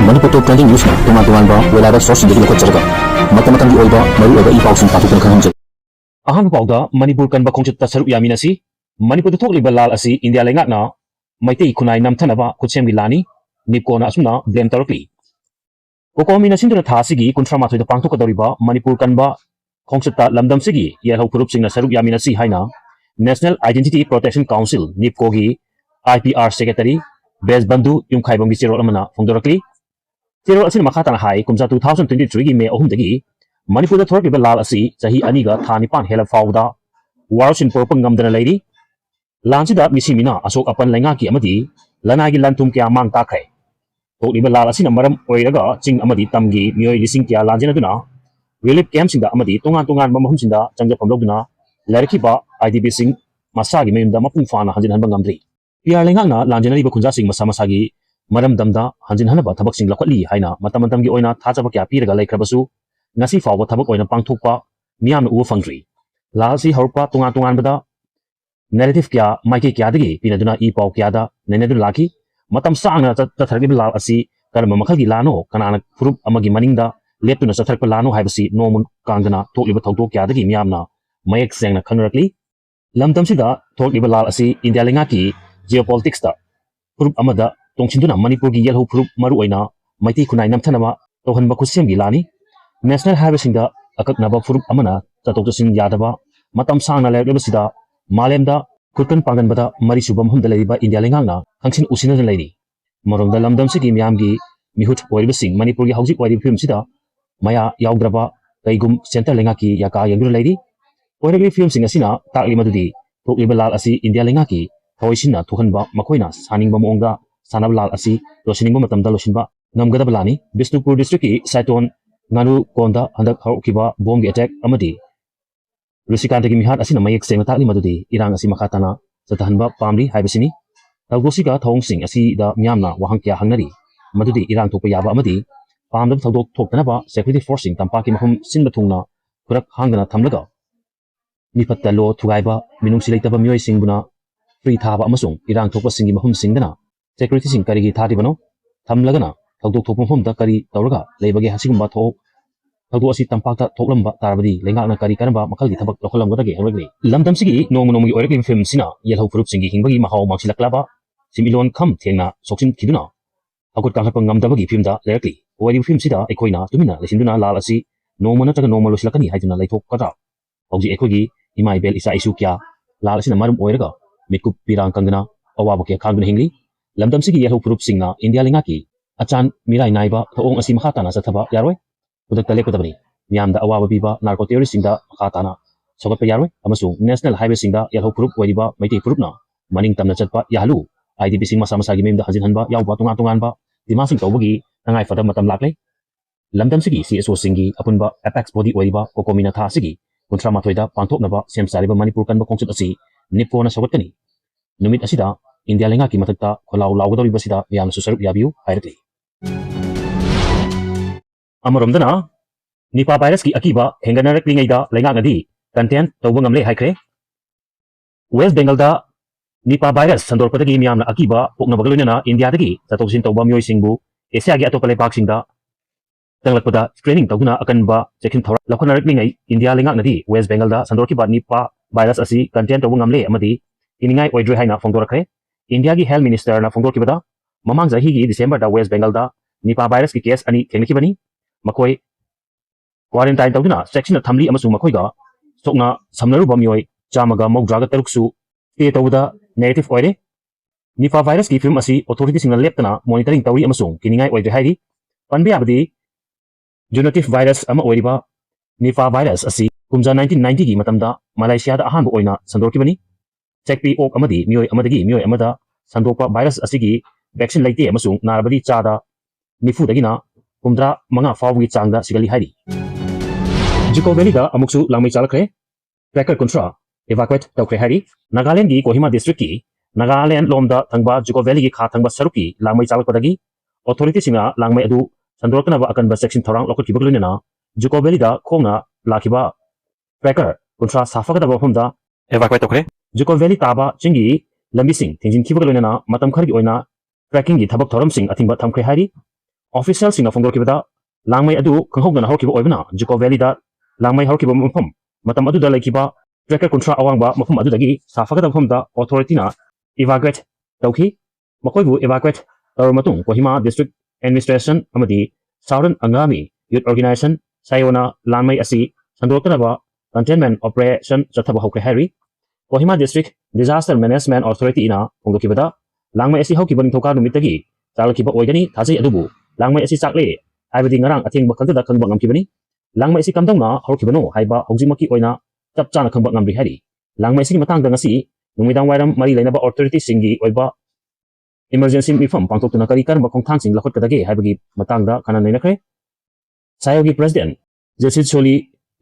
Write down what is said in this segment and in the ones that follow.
Manipur Top 20 News tungan ba wala da source dari lokot jarga mata-mata di oiba maru oiba ipau sing patu kan hanjal ahang pauda Manipur kan ba khongchut ta saru yamina si Manipur thok liba lal asi India lengak na maitei khunai nam thanaba khutchem gi lani nipko na asuna blame tarakli ko komina sindra tha sigi kunthra ma thoi da pangthok kadoriba Manipur kan ba khongchut ta lamdam sigi yel hokurup sing na saru yamina si haina National Identity Protection Council nipko gi IPR Secretary Bes Bandhu Yumkhaibom gi chirol amana phongdorakli Tiro asin makata na hai kumsa 2023 gi me ahum dagi Manipur da thork liba lal asi chahi ani ga thani pan hela fawda war sin por pangam dana leiri lanchi da misi mina asok apan lenga ki amadi lana gi lantum kya mang ta khai thok liba lal asi na maram oiraga ching amadi tamgi mioi lising kya lanjena duna relief camp sing da amadi tongan mamahum sing da changja pamlok duna lerki ba IDP sing masa gi meyum da mapung fana hanjin hanbang ngamdri pia lenga na lanjena liba khunja sing masa gi maram damda hanjin hanaba thabak sing lakhali haina matam gi oina thajaba kya piraga laikrabasu ngasi fawba thabak oina pangthokpa miyam na u fangri lalsi horpa tungan bada narrative kya maike kya dagi pinaduna I paw kya da nenedu laki matam sangna tathargi lal asi karma makhalgi lano kanana furup amagi maningda leptuna satharpa lano haibasi nomun kangdana thokliba thokdok kya dagi miyamna mayek sengna khanrakli lamdam sida thokliba lal asi India lenga ki geopolitics ta furup amada tongchinduna Manipur gi yelho furup maru oina maiti khunai namthanama tohanba khusem gi lani national highway singda akaknaba furup amana chatoksin yadaba matam sangna lerbeba sida malemda kurkan panganbada mari subam humda leiba India lengangna khangsin usina leiri maromda lamdam sigi miyamgi mihut oiriba sing Manipur gi hauji oiriba film sida maya yaugdraba kaigum center lenga ki yaka yangur leiri oiriba film sing asina takli madudi thokliba lal asi India lenga ki hoisina thuhanba makoina saningba monga sanab lal asi losiningba matamda losinba ngamgadaba lani Bishnupur district ki Saiton nganu konda handak haukiba bomb attack amadi Rusikantagi mihat asina mayek seng takli madudi irang asi makatana satahanba pamri haibasini tawdosika thong sing asi da miyamna wahang kya hangnari madudi irang thokpa yaba amadi pamdam thawdok thoktanaba security forcing tampaki mahum sinba thungna kurak hangdana thamlaga mipatta lo thugaiba minung silaitaba mioi singbuna free thaba amasung irang thokpa singi mahum singdana security sing karigi thadibano thamlagana thawdok thokpa mahumda kari tawraga leibage hasigumba thok thawdok asi tampakta thoklamba tarbadi lengakna kari kanaba makhalgi thabak lokhalamgadagi hangregni lamdam sigi nomugi oiraklim film sina yelho furup singi hingbagi mahau mangsilaklaba similon kham thengna soksin khiduna akut kangharpa ngamdabagi filmda lerakli oiri film sida ekhoina tumina lesinduna lal asi nomana taga nomalo silakani haiduna laithok kada hauji ekhogi imai bel isa isu kya lal asina marum oiraga mikup pirang kangana awaba kya khangduna hingli lamdam sigi yelho furup singna India lengaki achan mirai naiba thoong asi makhatana sathaba yaroi udakta lekudabani miyamda awaba biba narco terrorist singda makhatana sogatpa yaroi amasung national highway singda yelho furup oiriba maitei furupna maning tamna chatpa yahlu IDP sing masa gi memda hanjin hanba yauba tungan ba dima sing tawbagi nangai fada matam lakle lamdam sigi CSO singi apunba apex body oiriba kokomina tha sigi kuntra mathoida pangthoknaba semsariba Manipur kanba khongchut asi nipona sogatkani numit asida India lenga ki mathakta kholau laugadori basida yam susarup yabiu hairakli Amoromdana Nipah virus ki akiba henganarakli ngaida lenga ngadi content tawba ngamle haikre West Bengal da Nipah virus sandorpadagi miyamna akiba poknabagaloina India dagi tatoksin tawba mioi singbu Asia gi atopale pak singda tanglakpada training tawguna akanba chekin thora lakhanarakli ngai India lenga ngadi West Bengal da sandorkiba Nipah virus asi content tawba ngamle amadi iningai oidre haina phongdorakre India gi health minister na phongdorkibada mamang jahi gi December da West Bengal da Nipah virus ki case ani thengnikibani makoi quarantine tawduna section na thamli amasung makoi ga sokna samnaruba mioi chamaga mokdraga taruksu te tawda negative oire Nipah virus ki film asi authority singna leptana monitoring tawi amasung kiningai oidre hairi panbe abadi zoonotic virus ama oiriba Nipah virus asi kumja 1990 gi matamda Malaysia da ahanba oina sandorkibani checkpi ok amadi mioi amadagi mioi amada sandokpa virus asigi vaccine laite amasung narabadi chada nifu dagina kumdra manga fawgi changda sigali hairi Dzukou Valley da amuksu langmai chalakre tracker contra evacuate tawkre hairi Nagaland gi Kohima district ki Nagaland lomda thangba Dzukou Valley gi kha thangba saruki langmai chalakpadagi authority singa langmai adu sandorkana ba akanba section thorang lokotibagloina Dzukou Valley da khongna lakiba tracker contra safagada ba humda evacuate tawkre Dzukou Valley taba chingi lambising thingjin khibagloina matam khargi oina tracking gi thabak thoram sing athingba thamkre hairi officialsꯤꯡꯅ ꯐꯣꯡꯗꯣꯛꯈꯤꯕꯗ ꯂꯥꯡꯃꯩ ꯑꯗꯨ ꯈꯪꯍꯧꯗꯅ ꯍꯧꯔꯛꯈꯤꯕ ꯑꯣꯏꯕꯅ ꯖꯨꯀꯣ valid ꯂꯥꯡꯃꯩ ꯍꯧꯔꯛꯈꯤꯕ ꯃꯐꯝ ꯃꯇꯝ ꯑꯗꯨꯗ ꯂꯩꯈꯤꯕ tracker 30 ꯑꯋꯥꯡꯕ ꯃꯐꯝ ꯑꯗꯨꯗꯒꯤ ꯁꯥꯐꯒꯗꯕ ꯃꯐꯝꯗ ꯑꯣꯊꯣꯔꯤꯇꯤꯅ ꯏꯚꯥꯀ꯭ꯋꯦꯠ ꯇꯧꯈꯤ ꯃꯈꯣꯏꯕꯨ ꯏꯚꯥꯀ꯭ꯋꯦꯠ ꯇꯧꯔꯕ ꯃꯇꯨꯡ ꯀꯣꯍꯤꯃꯥ ꯗꯤꯁꯇ꯭ꯔꯤꯛ ꯑꯦꯗꯃꯤꯅꯤꯁꯇ꯭ꯔꯦꯁꯟ ꯑꯃꯗꯤ ꯁꯥꯎꯗꯔꯟ ꯑꯪꯒꯥꯃꯤ ꯌꯨꯠ ꯑꯣꯔꯒꯅꯥꯏꯖꯦꯁꯟ ꯁꯥꯏꯌꯣꯅ ꯂꯥꯟꯃꯩ ꯑꯁꯤ ꯁꯟꯗꯣꯛꯇꯅꯕ ꯀꯟꯇꯦꯟꯃꯦꯟ ꯑꯣꯄꯔꯦꯁꯟ ꯆꯠꯊꯕ ꯍꯧꯈ꯭ꯔꯦ ꯍꯥꯏꯔꯤ ꯀꯣꯍꯤꯃꯥ ꯗꯤꯁꯇ꯭ꯔꯤꯛ ꯗꯤꯖꯥꯁꯇꯔ ꯃꯦꯅꯦꯖꯃꯦꯟꯠ ꯑꯣꯊꯣꯔꯤꯇꯤꯅ ꯐꯣꯡꯗꯣꯛꯈꯤꯕꯗ ꯂꯥꯡꯃꯩ ꯑꯁꯤ ꯍꯧꯈꯤꯕ ꯅꯤꯡꯊꯧꯀꯥ ꯅꯨꯃꯤꯠꯇꯒꯤ ꯆꯥꯛꯂꯛꯈꯤꯕ ꯑꯣꯏꯒꯅꯤ ꯊꯥꯖꯩ ꯑꯗꯨꯕꯨ ꯂꯥꯡꯃꯩ ꯑꯁꯤ ꯆꯥꯛꯂꯦ ꯍꯥꯏꯕꯗꯤ ꯉꯔꯥꯡ ꯑꯊꯦꯡꯕ ꯈꯛꯇꯗ ꯈꯪꯕ ꯉꯝꯈꯤꯕꯅꯤ ꯂꯥꯡꯃꯩ ꯑꯁꯤ ꯀꯝꯗꯧꯅ ꯍꯧꯔꯛꯈꯤꯕꯅꯣ ꯍꯥꯏꯕ ꯍꯧꯖꯤꯛꯃꯛꯀꯤ ꯑꯣꯏꯅ ꯆꯞ ꯆꯥꯅ ꯈꯪꯕ ꯉꯝꯗ꯭ꯔꯤ ꯍꯥꯏꯔꯤ ꯂꯥꯡꯃꯩ ꯑꯁꯤꯒꯤ ꯃꯇꯥꯡꯗ ꯉꯁꯤ ꯅꯨꯃꯤꯗꯥꯡꯋꯥꯏꯔꯝ ꯃꯔꯤ ꯂꯩꯅꯕ ꯑꯣꯊꯣꯔꯤꯇꯤꯁꯤꯡꯒꯤ ꯑꯣꯏꯕ ꯏꯃꯔꯖꯦꯟꯁꯤ ꯃꯤꯐꯝ ꯄꯥꯡꯊꯣꯛꯇꯨꯅ ꯀꯔꯤ ꯀꯔꯝꯕ ꯈꯣꯡꯊꯥꯡꯁꯤꯡ ꯂꯧꯈꯠꯀꯗꯒꯦ ꯍꯥꯏꯕꯒꯤ ꯃꯇꯥꯡꯗ ꯈꯟꯅ ꯅꯩꯅꯈ꯭ꯔꯦ ꯁꯥꯏꯌꯣꯒꯤ ꯄ꯭ꯔꯦꯁꯤꯗꯦꯟꯠ ꯖꯦꯁꯤꯠ ꯁꯣꯂꯤ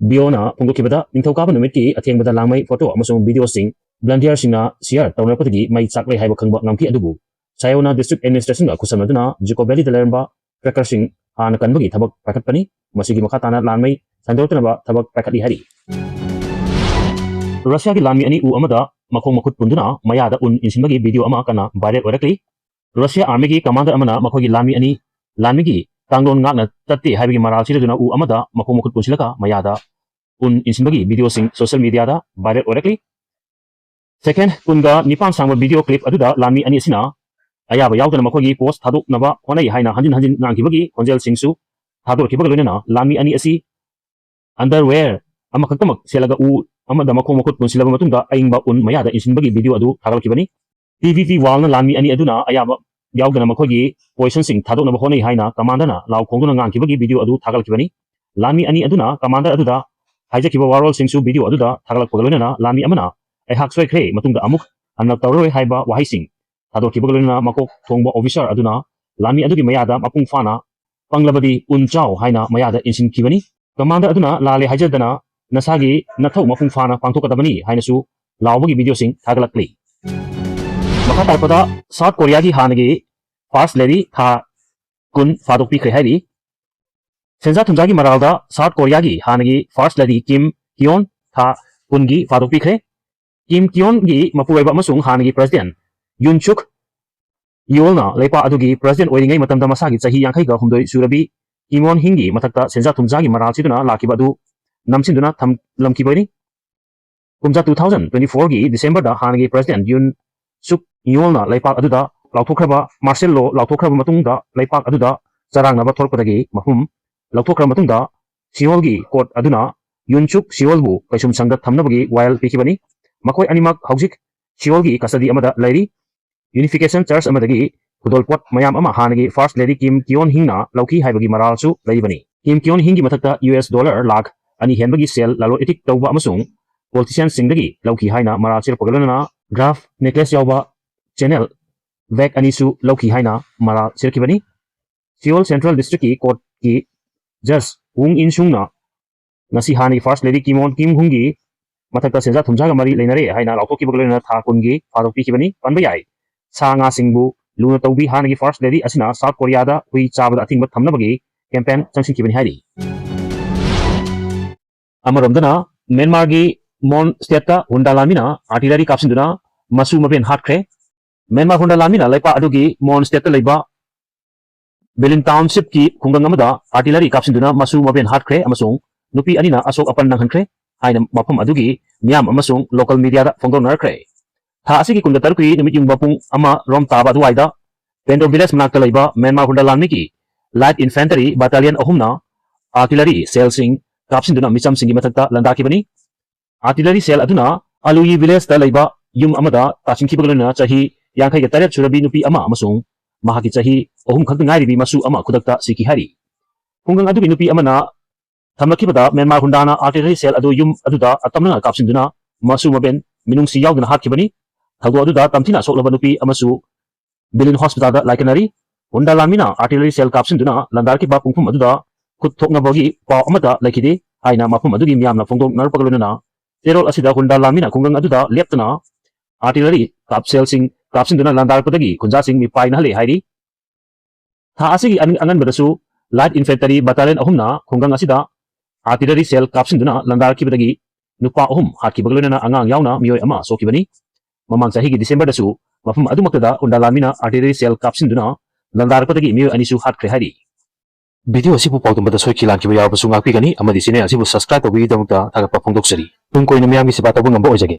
ꯕꯤꯑꯣꯅ ꯐꯣꯡꯗꯣꯛꯈꯤꯕꯗ ꯅꯤꯡꯊꯧꯀꯥꯕ ꯅꯨꯃꯤꯠꯀꯤ ꯑꯊꯦꯡꯕꯗ ꯂꯥꯡꯃꯩ ꯐꯣꯇꯣ ꯑꯃꯁꯨꯡ ꯚꯤꯗꯤꯑꯣꯁꯤꯡ ꯚꯂꯟꯇꯤꯌꯔꯁꯤꯡꯅ ꯁꯤꯌꯔ ꯇꯧꯅꯔꯛꯄꯗꯒꯤ ꯃꯩ ꯆꯥꯛꯂꯦ ꯍꯥꯏꯕ ꯈꯪꯕ ꯉꯝꯈꯤ ꯑꯗꯨꯕꯨ ꯁꯥꯏꯌꯣꯅ ꯗꯤꯁꯇ꯭ꯔꯤꯛ ꯑꯦꯗꯃꯤꯅꯤꯁꯇ꯭ꯔꯦꯁꯟꯒ ꯈꯨꯠꯁꯝꯅꯗꯨꯅ ꯖꯨꯀꯣ ꯚꯦꯂꯤꯗ ꯂꯩꯔꯝꯕ ꯇ꯭ꯔꯦꯀꯔꯁꯤꯡ ꯍꯥꯟꯅ ꯀꯟꯕꯒꯤ ꯊꯕꯛ ꯄꯥꯏꯈꯠꯄꯅꯤ ꯃꯁꯤꯒꯤ ꯃꯈꯥ ꯇꯥꯅ ꯂꯥꯟꯃꯩ ꯁꯟꯗꯣꯛꯇꯅꯕ ꯊꯕꯛ ꯄꯥꯏꯈꯠꯂꯤ ꯍꯥꯏꯔꯤ ꯔꯁꯤꯌꯥꯒꯤ ꯂꯥꯟꯃꯤ ꯑꯅꯤ ꯎ ꯑꯃꯗ ꯃꯈꯣꯡ ꯃꯈꯨꯠ ꯄꯨꯟꯗꯨꯅ ꯃꯌꯥꯗ ꯎꯟ ꯏꯟꯁꯤꯟꯕꯒꯤ ꯚꯤꯗꯤꯑꯣ ꯑꯃ ꯀꯟꯅ ꯚꯥꯏꯔꯦꯜ ꯑꯣꯏꯔꯛꯂꯤ ꯔꯁꯤꯌꯥ ꯑꯥꯔꯃꯤꯒꯤ ꯀꯃꯥꯟꯗꯔ ꯑꯃꯅ ꯃꯈꯣꯏꯒꯤ ꯂꯥꯟꯃꯤꯒꯤ ꯀꯥꯡꯂꯣꯟ ꯉꯥꯛꯅ ꯆꯠꯇꯦ ꯍꯥꯏꯕꯒꯤ ꯃꯔꯥꯜ ꯁꯤꯔꯗꯨꯅ ꯎ ꯑꯃꯗ ꯃꯈꯣꯡ ꯃꯈꯨꯠ ꯄꯨꯟꯁꯤꯜꯂꯒ ꯃꯌꯥꯗ ꯎꯟ ꯏꯟꯁꯤꯟꯕꯒꯤ ꯚꯤꯗꯤꯑꯣꯁꯤꯡ ꯁꯣꯁꯤꯌꯦꯜ ꯃꯤꯗꯤꯌꯥꯗ ꯚꯥꯏꯔꯦꯜ ꯑꯣꯏꯔꯛꯂꯤ ꯁꯦꯀꯦꯟ 19 ꯁꯥꯡꯕ ꯚꯤꯗꯤꯑꯣ ꯀ꯭ꯂꯤꯞ ꯑꯗꯨꯗ ꯂꯥꯟꯃꯤ ꯑꯅꯤ ꯑꯁꯤꯅ ꯑꯌꯥꯕ ꯌꯥꯎꯗꯅ ꯃꯈꯣꯏꯒꯤ ꯄꯣꯁꯠ ꯊꯥꯗꯣꯛꯅꯕ ꯍꯣꯠꯅꯩ ꯍꯥꯏꯅ ꯍꯟꯖꯤꯟ ꯍꯟꯖꯤꯟ ꯉꯥꯡꯈꯤꯕꯒꯤ ꯈꯣꯟꯖꯦꯜꯁꯤꯡꯁꯨ ꯊꯥꯗꯣꯛꯈꯤꯕꯒ ꯂꯣꯏꯅꯅ ꯂꯥꯟꯃꯤ ꯑꯅꯤ ꯑꯁꯤ ꯑꯟꯗꯔꯋꯦꯌꯔ ꯑꯃꯈꯛꯇꯃꯛ ꯁꯦꯠꯂꯒ ꯎ ꯑꯃꯗ ꯃꯈꯣꯡ ꯃꯈꯨꯠ ꯄꯨꯟꯁꯤꯜꯂꯕ ꯃꯇꯨꯡꯗ ꯑꯏꯪꯕ ꯎꯟ ꯃꯌꯥꯗ ꯏꯟꯁꯤꯟꯕꯒꯤ ꯚꯤꯗꯤꯑꯣ ꯑꯗꯨ ꯊꯥꯒꯠꯈꯤꯕꯅꯤ ꯇꯤꯚꯤꯄꯤ ꯋꯥꯜꯅ ꯂꯥꯟꯃꯤ ꯑꯅꯤ ꯑꯗꯨꯅ ꯑꯌꯥꯕ ꯌꯥꯎꯗꯅ ꯃꯈꯣꯏꯒꯤ ꯄꯣꯖꯤꯁꯟꯁꯤꯡ ꯊꯥꯗꯣꯛꯅꯕ ꯍꯣꯠꯅꯩ ꯍꯥꯏꯅ ꯀꯃꯥꯟꯗꯔꯅ ꯂꯥꯎ ꯈꯣꯡꯗꯨꯅ ꯉꯥꯡꯈꯤꯕꯒꯤ ꯚꯤꯗꯤꯑꯣ ꯑꯗꯨ ꯊꯥꯒꯠꯈꯤꯕꯅꯤ ꯂꯥꯟꯃꯤ ꯑꯅꯤ ꯑꯗꯨꯅ ꯀꯃꯥꯟꯗꯔ ꯑꯗꯨꯗ ꯍꯥꯏꯖꯈꯤꯕ ꯋꯥꯔꯣꯜꯁꯤꯡꯁꯨ ꯚꯤꯗꯤꯑꯣ ꯑꯗꯨꯗ ꯊꯥꯒꯠꯂꯛꯄꯒ ꯂꯣꯏꯅꯅ ꯂꯥꯟꯃꯤ ꯑꯃꯅ ꯑꯩꯍꯥꯛ ꯁꯣꯏꯈ꯭ꯔꯦ ꯃꯇꯨꯡꯗ ꯑꯃꯨꯛ ꯍꯟꯅ ꯇꯧꯔꯔꯣꯏ ꯍꯥꯏꯕ ꯋꯥꯍꯩꯁꯤꯡ ꯊꯥꯗꯣꯛꯈꯤꯕꯒ ꯂꯣꯏꯅꯅ ꯃꯀꯣꯛ ꯊꯣꯡꯕ ꯑꯣꯐꯤꯁꯥꯔ ꯑꯗꯨꯅ ꯂꯥꯟꯃꯤ ꯑꯗꯨꯒꯤ ꯃꯌꯥꯗ ꯃꯄꯨꯡ ꯐꯥꯅ ꯄꯪꯂꯕꯗꯤ ꯎꯟ ꯆꯥꯎ ꯍꯥꯏꯅ ꯃꯌꯥꯗ ꯏꯟꯁꯤꯟꯈꯤꯕꯅꯤ ꯀꯃꯥꯟꯗꯔ ꯑꯗꯨꯅ ꯂꯥꯜꯂꯦ ꯍꯥꯏꯖꯗꯅ ꯅꯁꯥꯒꯤ ꯅꯊꯧ ꯃꯄꯨꯡ ꯐꯥꯅ ꯄꯥꯡꯊꯣꯛꯀꯗꯕꯅꯤ ꯍꯥꯏꯅꯁꯨ ꯂꯥꯎꯕꯒꯤ ꯚꯤꯗꯤꯑꯣꯁꯤꯡ ꯊꯥꯒꯠꯂꯛꯂꯤ ꯃꯈꯥ ꯇꯥꯔꯛꯄꯗ ꯁꯥꯎꯠ ꯀꯣꯔꯤꯌꯥꯒꯤ ꯍꯥꯟꯅꯒꯤ ꯐꯥꯔꯁꯠ ꯂꯦꯗꯤ ꯊꯥ 10 ꯐꯥꯗꯣꯛꯄꯤꯈ꯭ꯔꯦ ꯍꯥꯏꯔꯤ ꯁꯦꯟꯖꯥ ꯊꯨꯝꯖꯥꯒꯤ ꯃꯔꯥꯜꯗ ꯁꯥꯎꯠ ꯀꯣꯔꯤꯌꯥꯒꯤ ꯍꯥꯟꯅꯒꯤ ꯐꯥꯔꯁꯠ ꯂꯦꯗꯤ ꯀꯤꯝ ꯀꯤꯌꯣꯟ ꯊꯥ 10ꯒꯤ ꯐꯥꯗꯣꯛꯄꯤꯈ꯭ꯔꯦ ꯀꯤꯝ ꯀꯤꯌꯣꯟꯒꯤ ꯃꯄꯨꯔꯣꯏꯕ ꯑꯃꯁꯨꯡ ꯍꯥꯟꯅꯒꯤ ꯄ꯭ꯔꯦꯁꯤꯗꯦꯟꯠ ꯌꯨꯟ ꯁꯨꯛ ꯌꯣꯜꯅ ꯂꯩꯄꯥꯛ ꯑꯗꯨꯒꯤ ꯄ꯭ꯔꯦꯁꯤꯗꯦꯟꯠ ꯑꯣꯏꯔꯤꯉꯩ ꯃꯇꯝꯗ ꯃꯁꯥꯒꯤ ꯆꯍꯤ 59 ꯁꯨꯔꯕꯤ ꯀꯤꯃꯣꯟ ꯍꯤꯡꯒꯤ ꯃꯊꯛꯇ ꯁꯦꯟꯖꯥ ꯊꯨꯝꯖꯥꯒꯤ ꯃꯔꯥꯜ ꯁꯤꯗꯨꯅ ꯂꯥꯛꯈꯤꯕ ꯑꯗꯨ ꯅꯝꯁꯤꯟꯗꯨꯅ ꯊꯝꯂꯝꯈꯤꯕꯅꯤ ꯀꯨꯝꯖꯥ 2024ꯒꯤ ꯗꯤꯁꯦꯝꯕꯔꯗ ꯍꯥꯟꯅꯒꯤ ꯄ꯭ꯔꯦꯁꯤꯗꯦꯟꯠ ꯌꯨꯟ ꯁꯨꯛ ꯌꯣꯜꯅ ꯂꯩꯄꯥꯛ ꯑꯗꯨꯗ ꯂꯥꯎꯊꯣꯛꯈ꯭ꯔꯕ ꯃꯥꯔꯁꯦꯜ ꯂꯣ ꯂꯥꯎꯊꯣꯛꯈ꯭ꯔꯕ ꯃꯇꯨꯡꯗ ꯂꯩꯄꯥꯛ ꯑꯗꯨꯗ ꯆꯔꯥꯡꯅꯕ ꯊꯣꯛꯂꯛꯄꯗꯒꯤ ꯃꯐꯝ ꯂꯧꯊꯣꯛꯈ꯭ꯔꯕ ꯃꯇꯨꯡꯗ ꯁꯤꯑꯣꯜꯒꯤ ꯀꯣꯔꯠ ꯑꯗꯨꯅ ꯌꯨꯟ ꯁꯨꯛ ꯁꯤꯑꯣꯜꯕꯨ ꯀꯩꯁꯨꯝ ꯁꯪꯗ ꯊꯝꯅꯕꯒꯤ ꯋꯥꯌꯦꯜ ꯄꯤꯈꯤꯕꯅꯤ ꯃꯈꯣꯏ ꯑꯅꯤꯃꯛ ꯍꯧꯖꯤꯛ ꯁꯤꯑꯣꯜꯒꯤ ꯀꯁꯇꯗꯤ ꯑꯃꯗ ꯂꯩꯔꯤ ꯌꯨꯅꯤꯐꯤꯀꯦꯁꯟ ꯆꯔꯆ ꯑꯃꯗꯒꯤ ꯈꯨꯗꯣꯜꯄꯣꯠ ꯃꯌꯥꯝ ꯑꯃ ꯍꯥꯟꯅꯒꯤ ꯐꯥꯔꯁꯠ ꯂꯦꯗꯤ ꯀꯤꯝ ꯀꯤꯌꯣꯟ ꯍꯤꯡꯅ ꯂꯧꯈꯤ ꯍꯥꯏꯕꯒꯤ ꯃꯔꯥꯜꯁꯨ ꯂꯩꯕꯅꯤ ꯀꯤꯝ ꯀꯤꯌꯣꯟ ꯍꯤꯡꯒꯤ ꯃꯊꯛꯇ $2 lakh 2 ꯍꯦꯟꯕꯒꯤ ꯁꯦꯜ ꯂꯂꯣꯟ ꯏꯇꯤꯛ ꯇꯧꯕ ꯑꯃꯁꯨꯡ ꯄꯣꯂꯤꯇꯤꯁꯤꯌꯟꯁꯤꯡꯗꯒꯤ ꯂꯧꯈꯤ ꯍꯥꯏꯅ ꯃꯔꯥꯜ ꯁꯤꯔꯛꯄꯒ ꯂꯣꯏꯅꯅ ꯒ꯭ꯔꯥꯐ ꯅꯦꯀ꯭ꯂꯦꯁ ꯌꯥꯎꯕ ꯆꯦꯅꯦꯜ ꯕꯦꯛ ꯑꯅꯤꯁꯨ ꯂꯧꯈꯤ ꯍꯥꯏꯅ ꯃꯔꯥꯜ ꯁꯤꯔꯛꯈꯤꯕꯅꯤ ꯁꯤꯑꯣꯜ ꯁꯦꯟꯇ꯭ꯔꯦꯜ ꯗꯤꯁꯇ꯭ꯔꯤꯛꯀꯤ ꯀꯣꯔꯠꯀꯤ ꯖꯁ ꯋꯨꯡ ꯏꯟ ꯁꯨꯡꯅ ꯉꯁꯤ ꯍꯥꯟꯅꯒꯤ ꯐꯥꯔꯁꯠ ꯂꯦꯗꯤ ꯀꯤꯝ ꯍꯨꯡꯒꯤ ꯃꯊꯛꯇ ꯁꯦꯟꯖꯥ ꯊꯨꯝꯖꯥꯒ ꯃꯔꯤ ꯂꯩꯅꯔꯦ ꯍꯥꯏꯅ ꯂꯥꯎꯊꯣꯛꯈꯤꯕꯒ ꯂꯣꯏꯅꯅ ꯊꯥ 10ꯒꯤ ꯐꯥꯗꯣꯛꯄꯤꯈꯤꯕꯅꯤ ꯄꯟꯕ ꯌꯥꯏ ꯁꯥ ꯉꯥꯁꯤꯡꯕꯨ ꯂꯨꯅ ꯇꯧꯕꯤ ꯍꯥꯟꯅꯒꯤ ꯐꯥꯔꯁꯠ ꯂꯦꯗꯤ ꯑꯁꯤꯅ ꯁꯥꯎꯠ ꯀꯣꯔꯤꯌꯥꯗ ꯍꯨꯏ ꯆꯥꯕꯗ ꯑꯊꯤꯡꯕ ꯊꯝꯅꯕꯒꯤ ꯀꯦꯝꯄꯦꯟ ꯆꯪꯁꯤꯟꯈꯤꯕꯅꯤ ꯍꯥꯏꯔꯤ ꯑꯃꯔꯣꯝꯗꯅ ꯃ꯭ꯌꯥꯟꯃꯥꯔꯒꯤ ꯃꯣꯟ ꯁ꯭ꯇꯦꯠꯇ ꯍꯨꯟꯗꯥ ꯂꯥꯟꯃꯤꯅ ꯑꯥꯔꯇꯤꯂꯔꯤ ꯀꯥꯞꯁꯤꯟꯗꯨꯅ ꯃꯁꯨ ꯃꯕꯦꯟ ꯍꯥꯠꯈ꯭ꯔꯦ ꯃ꯭ꯌꯥꯟꯃꯥꯔ ꯍꯨꯟꯗꯥ ꯂꯥꯟꯃꯤꯅ ꯂꯩꯄꯥꯛ ꯑꯗꯨꯒꯤ ꯃꯣꯟ ꯁ꯭ꯇꯦꯠꯇ ꯂꯩꯕ ꯕꯦꯂꯤꯟ ꯇꯥꯎꯟꯁꯤꯞꯀꯤ ꯈꯨꯡꯒꯪ ꯑꯃꯗ ꯑꯥꯔꯇꯤꯂꯔꯤ ꯀꯥꯞꯁꯤꯟꯗꯨꯅ ꯃꯁꯨ ꯃꯕꯦꯟ ꯍꯥꯠꯈ꯭ꯔꯦ ꯑꯃꯁꯨꯡ ꯅꯨꯄꯤ ꯑꯅꯤꯅ ꯑꯁꯣꯛ ꯑꯄꯟ ꯅꯪꯍꯟꯈ꯭ꯔꯦ ꯍꯥꯏꯅ ꯃꯐꯝ ꯑꯗꯨꯒꯤ ꯃꯤꯌꯥꯝ ꯑꯃꯁꯨꯡ ꯂꯣꯀꯦꯜ ꯃꯤꯗꯤꯌꯥꯗ ꯐꯣꯡꯗꯣꯛꯅꯔꯛꯈ꯭ꯔꯦ ꯊꯥ ꯑꯁꯤꯒꯤ 13ꯒꯤ ꯅꯨꯃꯤꯠ ꯌꯨꯡꯕ ꯄꯨꯡ 1 ꯇꯥꯕ ꯑꯗꯨꯋꯥꯏꯗ ꯄꯦꯟꯗꯣ ꯚꯤꯂꯦꯖ ꯃꯅꯥꯛꯇ ꯂꯩꯕ ꯃ꯭ꯌꯥꯟꯃꯥꯔ ꯍꯨꯟꯗꯥ ꯂꯥꯟꯃꯤꯒꯤ ꯂꯥꯏꯠ ꯏꯟꯐꯦꯟꯇꯔꯤ ꯕटालियन 3ꯅ आर्टिलरी सेलसिंग कापसिंदुना मिचमसिंगी मथक्ता लंदाखिबनी आर्टिलरी सेल अदुना अलुई विलेज ता लैबा युम अमदा तासिंखिबगलना चाही 58 सुरबी नुपी अमा अमसुंग महाकी चाही अहुम खक्त ngairibi masu ama khudakta siki hari kungang adugi nupi amana thamlakibada Myanmar hundana artillery cell adu yum aduda atamna kapsinduna masu maben minungsi yauduna hatkibani thagdo aduda tamthina soklaba nupi amasu Bilin hospital da laikanari hunda lamina artillery cell kapsinduna landarki ba pungphum aduda khut thokna bogi paw amata laikide aina mafum adugi miyamna phongdok narpagaluna terol asida hunda lamina kungang aduda leptana artillery kap cell sing kapsinduna landarpadagi khunja sing mi paina hale hairi tha asigi angan badasu light infantry battalion ahumna khungang asida artillery cell kapsinduna landarkibadagi nupa ahum hatkibagluna angang yauna miyoi ama sokibani mamang sahigi December dasu mafum adumaktada hunda lamina artillery cell kapsinduna landarpadagi miyoi anisu hatkre hari video ꯑꯁꯤꯕꯨ ꯄꯥꯎꯗꯝꯕꯗ ꯁꯣꯏꯈꯤ-ꯂꯥꯟꯈꯤꯕ ꯌꯥꯎꯔꯕꯁꯨ ꯉꯥꯛꯄꯤꯒꯅꯤ ꯑꯃꯗꯤ channel ꯑꯁꯤꯕꯨ subscribe ꯇꯧꯕꯤꯒꯤꯗꯃꯛꯇ ꯊꯥꯒꯠꯄ ꯐꯣꯡꯗꯣꯛꯆꯔꯤ꯫ ꯇꯨꯡ ꯀꯣꯏꯅ ꯃꯤꯌꯥꯝꯒꯤ ꯁꯦꯕꯥ ꯇꯧꯕ ꯉꯝꯕ ꯑꯣꯏꯖꯒꯦ꯫